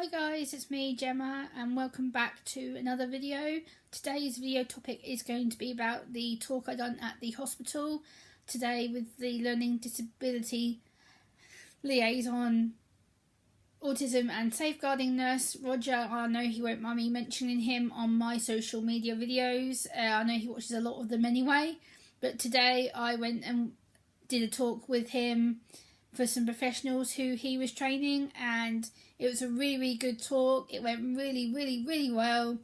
Hi guys, it's me Gemma and welcome back to another video. Today's video topic is going to be about the talk I done at the hospital today with the Learning Disability Liaison Autism and Safeguarding Nurse Roger. I know he won't mind me mentioning him on my social media videos. I know he watches a lot of them anyway, but today I went and did a talk with him for some professionals who he was training, and it was a really good talk. It went really well.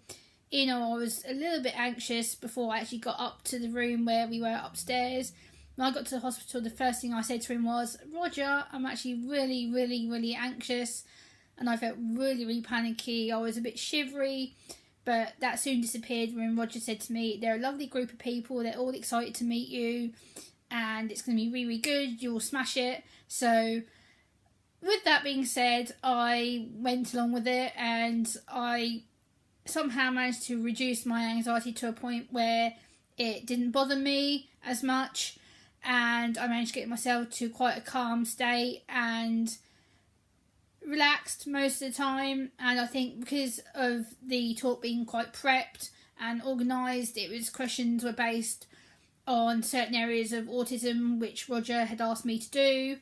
You know, I was a little bit anxious before I actually got up to the room where we were upstairs. When I got to the hospital, the first thing I said to him was, Roger, I'm actually really anxious, and I felt really panicky. I was a bit shivery, but that soon disappeared when Roger said to me, they're a lovely group of people, they're all excited to meet you, and it's going to be really good, you'll smash it. So with that being said, I went along with it, and I somehow managed to reduce my anxiety to a point where it didn't bother me as much, and I managed to get myself to quite a calm state and relaxed most of the time. And I think because of the talk being quite prepped and organised, questions were based on certain areas of autism which Roger had asked me to do.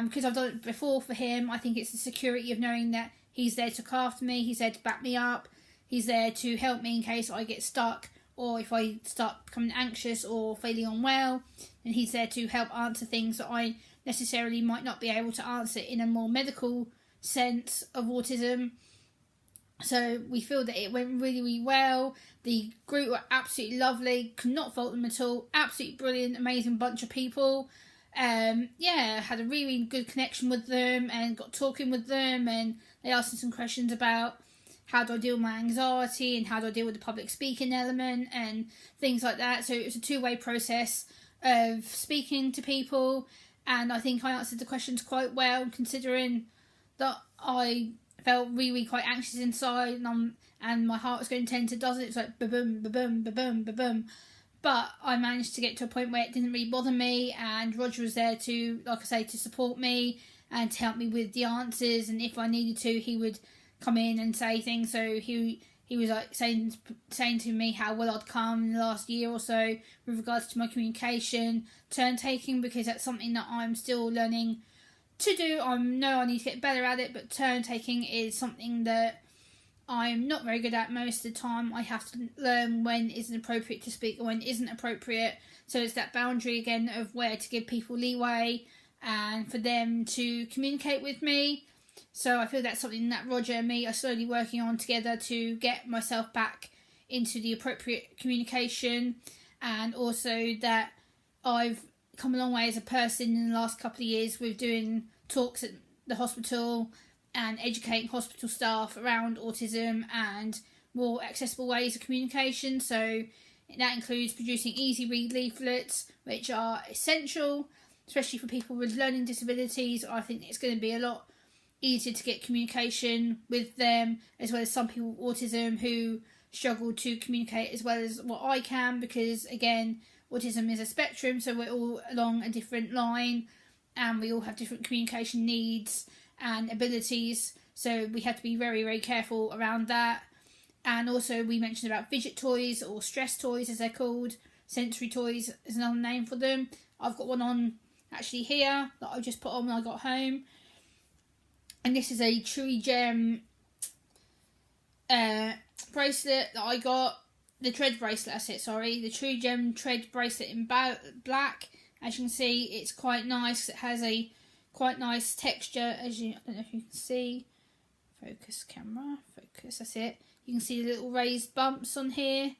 Because I've done it before for him, I think it's the security of knowing that he's there to look after me, he's there to back me up, he's there to help me in case I get stuck, or if I start becoming anxious or feeling unwell, then he's there to help answer things that I necessarily might not be able to answer in a more medical sense of autism. So we feel that it went really well. The group were absolutely lovely, could not fault them at all, absolutely brilliant, amazing bunch of people. Had a really good connection with them and got talking with them, and they asked me some questions about how do I deal with my anxiety and how do I deal with the public speaking element and things like that. So it was a two-way process of speaking to people, and I think I answered the questions quite well, considering that I felt really quite anxious inside, and my heart was going 10 to a dozen. It was like ba-boom, ba-boom, ba-boom, ba-boom. But I managed to get to a point where it didn't really bother me, and Roger was there to, like I say, to support me and to help me with the answers, and if I needed to, he would come in and say things. So he was like saying to me how well I'd come in the last year or so with regards to my communication, turn taking, because that's something that I'm still learning to do. I know I need to get better at it, but turn taking is something that I'm not very good at most of the time. I have to learn when isn't appropriate to speak or when isn't appropriate. So it's that boundary again of where to give people leeway and for them to communicate with me. So I feel that's something that Roger and me are slowly working on together to get myself back into the appropriate communication, and also that I've come a long way as a person in the last couple of years with doing talks at the hospital and educating hospital staff around autism and more accessible ways of communication. So that includes producing easy read leaflets, which are essential, especially for people with learning disabilities. I think it's going to be a lot easier to get communication with them, as well as some people with autism who struggle to communicate as well as what I can, because again, autism is a spectrum, so we're all along a different line and we all have different communication needs and abilities, so we have to be very careful around that. And also we mentioned about fidget toys, or stress toys as they're called. Sensory toys is another name for them. I've got one on actually here that I just put on when I got home, and this is a True Gem bracelet that I got, the tread bracelet, the True Gem tread bracelet in black. As you can see, it's quite nice. It has a quite nice texture, as I don't know if you can see. Focus camera, focus, that's it. You can see the little raised bumps on here.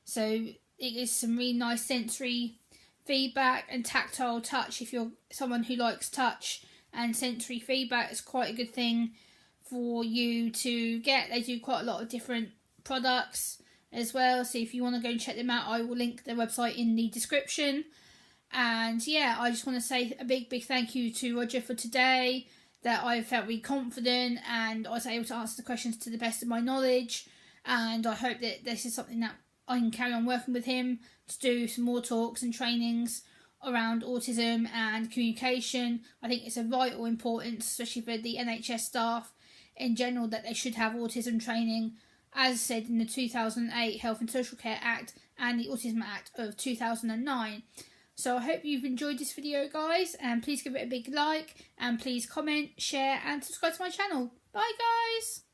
So it is some really nice sensory feedback and tactile touch. If you're someone who likes touch and sensory feedback, it's quite a good thing for you to get. They do quite a lot of different products as well, so if you want to go and check them out, I will link their website in the description. And yeah, I just want to say a big thank you to Roger for today, that I felt really confident and I was able to answer the questions to the best of my knowledge, and I hope that this is something that I can carry on working with him to do some more talks and trainings around autism and communication. I think it's of vital importance, especially for the NHS staff in general that they should have autism training, as said in the 2008 Health and Social Care Act and the Autism Act of 2009. So I hope you've enjoyed this video, guys, and please give it a big like, and please comment, share and subscribe to my channel. Bye, guys!